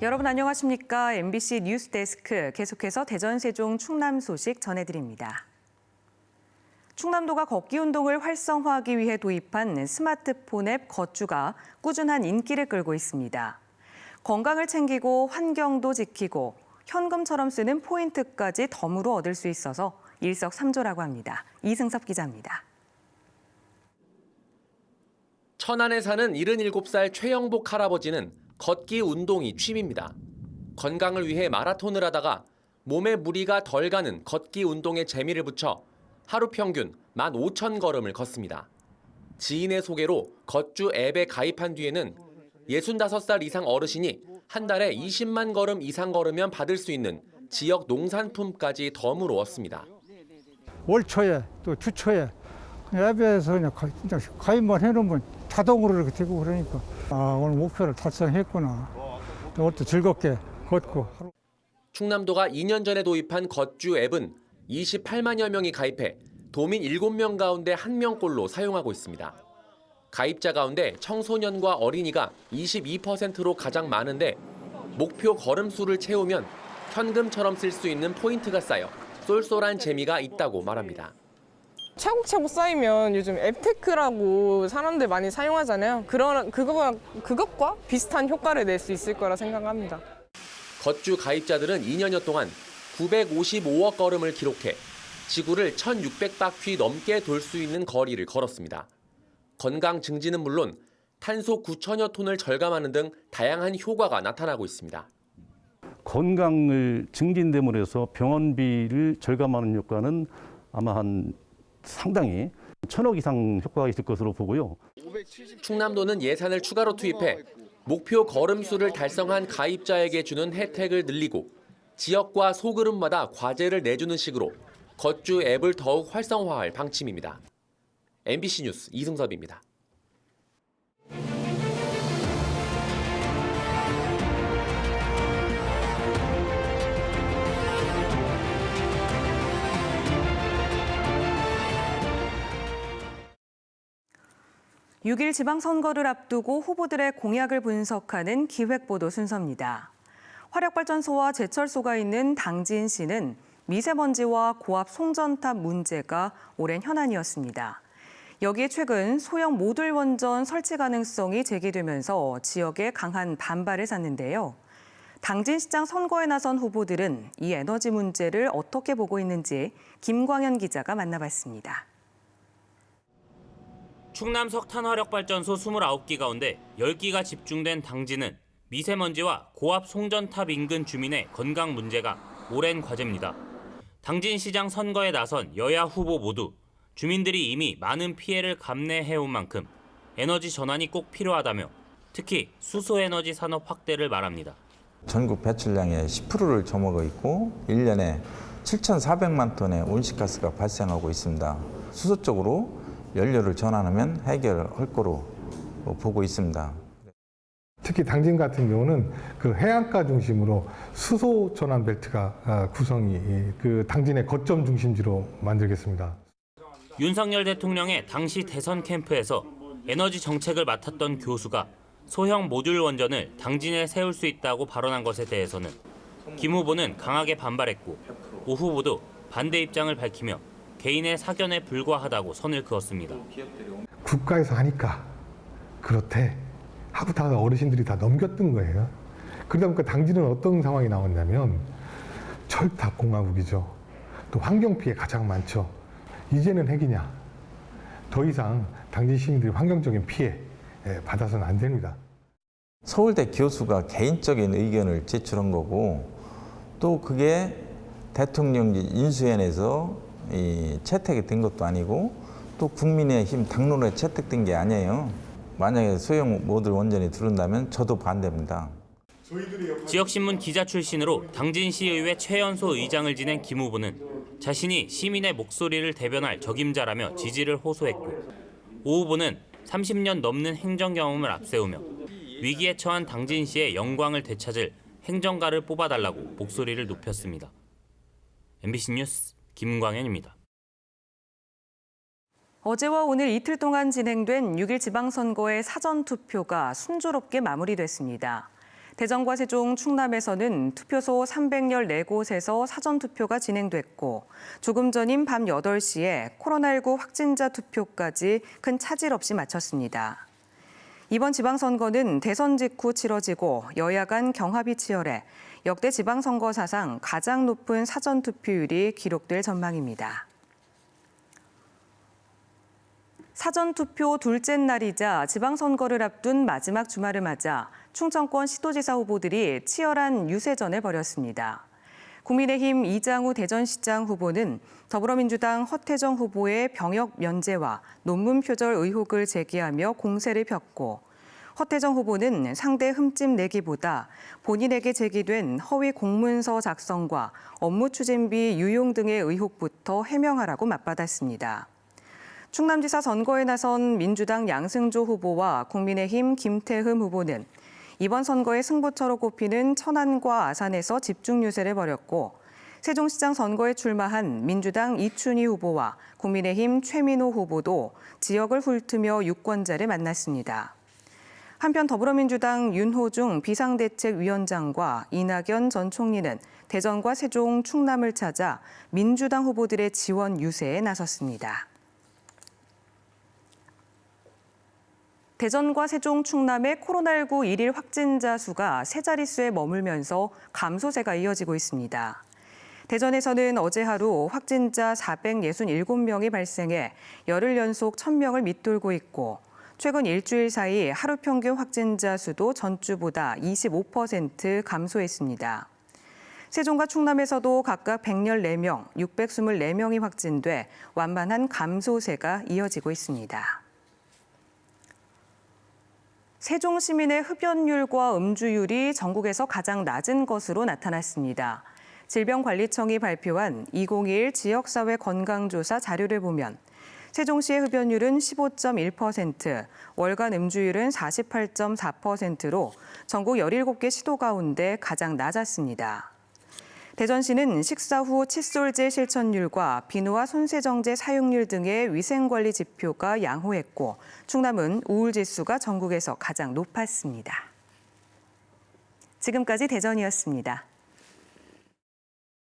여러분 안녕하십니까? MBC 뉴스데스크 계속해서 대전, 세종, 충남 소식 전해드립니다. 충남도가 걷기 운동을 활성화하기 위해 도입한 스마트폰 앱 걷주가 꾸준한 인기를 끌고 있습니다. 건강을 챙기고 환경도 지키고 현금처럼 쓰는 포인트까지 덤으로 얻을 수 있어서 일석삼조라고 합니다. 이승섭 기자입니다. 천안에 사는 77살 최영복 할아버지는 걷기 운동이 취미입니다. 건강을 위해 마라톤을 하다가 몸에 무리가 덜 가는 걷기 운동에 재미를 붙여 하루 평균 15,000걸음을 걷습니다. 지인의 소개로 걷주 앱에 가입한 뒤에는 65살 이상 어르신이 한 달에 20만 걸음 이상 걸으면 받을 수 있는 지역 농산품까지 덤으로 얻습니다. 월 초에 또 주 초에 앱에서 그냥 가입만 해놓으면 자동으로 이렇게 되고 그러니까 오늘 목표를 달성했구나. 또 오늘 또 즐겁게 걷고. 충남도가 2년 전에 도입한 걷주 앱은 28만여 명이 가입해 도민 7명 가운데 1명꼴로 사용하고 있습니다. 가입자 가운데 청소년과 어린이가 22%로 가장 많은데 목표 걸음수를 채우면 현금처럼 쓸 수 있는 포인트가 쌓여 쏠쏠한 재미가 있다고 말합니다. 차곡차곡 쌓이면 요즘 앱테크라고 사람들 많이 사용하잖아요. 그것과 비슷한 효과를 낼 수 있을 거라 생각합니다. 걷주 가입자들은 2년여 동안 955억 걸음을 기록해 지구를 1,600바퀴 넘게 돌 수 있는 거리를 걸었습니다. 건강 증진은 물론 탄소 9천여 톤을 절감하는 등 다양한 효과가 나타나고 있습니다. 건강을 증진됨으로 해서 병원비를 절감하는 효과는 아마 상당히 1,000억 이상 효과가 있을 것으로 보고요. 충남도는 예산을 추가로 투입해 목표 걸음수를 달성한 가입자에게 주는 혜택을 늘리고 지역과 소그룹마다 과제를 내주는 식으로 걷주 앱을 더욱 활성화할 방침입니다. MBC 뉴스 이승섭입니다. (6일) 지방선거를 앞두고 후보들의 공약을 분석하는 기획보도 순서입니다. 화력발전소와 제철소가 있는 당진시는 미세먼지와 고압 송전탑 문제가 오랜 현안이었습니다. 여기에 최근 소형 모듈 원전 설치 가능성이 제기되면서 지역에 강한 반발을 샀는데요. 당진시장 선거에 나선 후보들은 이 에너지 문제를 어떻게 보고 있는지 김광현 기자가 만나봤습니다. 충남 석탄화력발전소 29기 가운데 10기가 집중된 당진은 미세먼지와 고압 송전탑 인근 주민의 건강 문제가 오랜 과제입니다. 당진시장 선거에 나선 여야 후보 모두 주민들이 이미 많은 피해를 감내해온 만큼 에너지 전환이 꼭 필요하다며 특히 수소에너지 산업 확대를 말합니다. 전국 배출량의 10%를 저먹어 있고 1년에 7,400만 톤의 온실가스가 발생하고 있습니다. 수소 쪽으로 연료를 전환하면 해결할 거로 보고 있습니다. 특히 당진 같은 경우는 그 해안가 중심으로 수소 전환 벨트가 구성이 그 당진의 거점 중심지로 만들겠습니다. 윤석열 대통령의 당시 대선 캠프에서 에너지 정책을 맡았던 교수가 소형 모듈 원전을 당진에 세울 수 있다고 발언한 것에 대해서는 김 후보는 강하게 반발했고 오 후보도 반대 입장을 밝히며 개인의 사견에 불과하다고 선을 그었습니다. 국가에서 하니까 그렇대 하고 다 어르신들이 다 넘겼던 거예요. 그러다 보니까 당진은 어떤 상황이 나왔냐면 철탑 공화국이죠. 또 환경 피해 가장 많죠. 이제는 핵이냐. 더 이상 당진 시민들이 환경적인 피해 받아서는 안 됩니다. 서울대 교수가 개인적인 의견을 제출한 거고 또 그게 대통령직 인수위원회에서 채택이 된 것도 아니고 또 국민의힘 당론에 채택된 게 아니에요. 만약에 소형 모듈 원전이 들어온다면 저도 반대입니다. 지역신문 기자 출신으로 당진시의회 최연소 의장을 지낸 김 후보는 자신이 시민의 목소리를 대변할 적임자라며 지지를 호소했고 오 후보는 30년 넘는 행정 경험을 앞세우며 위기에 처한 당진시의 영광을 되찾을 행정가를 뽑아달라고 목소리를 높였습니다. MBC 뉴스 김광현입니다. 어제와 오늘 이틀 동안 진행된 6일 지방선거의 사전투표가 순조롭게 마무리됐습니다. 대전과 세종, 충남에서는 투표소 314곳에서 사전투표가 진행됐고 조금 전인 밤 8시에 코로나19 확진자 투표까지 큰 차질 없이 마쳤습니다. 이번 지방선거는 대선 직후 치러지고 여야 간 경합이 치열해 역대 지방선거 사상 가장 높은 사전투표율이 기록될 전망입니다. 사전투표 둘째 날이자 지방선거를 앞둔 마지막 주말을 맞아 충청권 시도지사 후보들이 치열한 유세전을 벌였습니다. 국민의힘 이장우 대전시장 후보는 더불어민주당 허태정 후보의 병역 면제와 논문 표절 의혹을 제기하며 공세를 폈고 허태정 후보는 상대 흠집 내기보다 본인에게 제기된 허위 공문서 작성과 업무 추진비 유용 등의 의혹부터 해명하라고 맞받았습니다. 충남지사 선거에 나선 민주당 양승조 후보와 국민의힘 김태흠 후보는 이번 선거의 승부처로 꼽히는 천안과 아산에서 집중 유세를 벌였고 세종시장 선거에 출마한 민주당 이춘희 후보와 국민의힘 최민호 후보도 지역을 훑으며 유권자를 만났습니다. 한편 더불어민주당 윤호중 비상대책위원장과 이낙연 전 총리는 대전과 세종, 충남을 찾아 민주당 후보들의 지원 유세에 나섰습니다. 대전과 세종, 충남의 코로나19 일일 확진자 수가 세 자릿수에 머물면서 감소세가 이어지고 있습니다. 대전에서는 어제 하루 확진자 467명이 발생해 열흘 연속 1000명을 밑돌고 있고 최근 일주일 사이 하루 평균 확진자 수도 전주보다 25% 감소했습니다. 세종과 충남에서도 각각 114명, 624명이 확진돼 완만한 감소세가 이어지고 있습니다. 세종 시민의 흡연율과 음주율이 전국에서 가장 낮은 것으로 나타났습니다. 질병관리청이 발표한 2021 지역사회 건강조사 자료를 보면 세종시의 흡연율은 15.1%, 월간 음주율은 48.4%로 전국 17개 시도 가운데 가장 낮았습니다. 대전시는 식사 후 칫솔제 실천율과 비누와 손세정제 사용률 등의 위생관리 지표가 양호했고 충남은 우울지수가 전국에서 가장 높았습니다. 지금까지 대전이었습니다.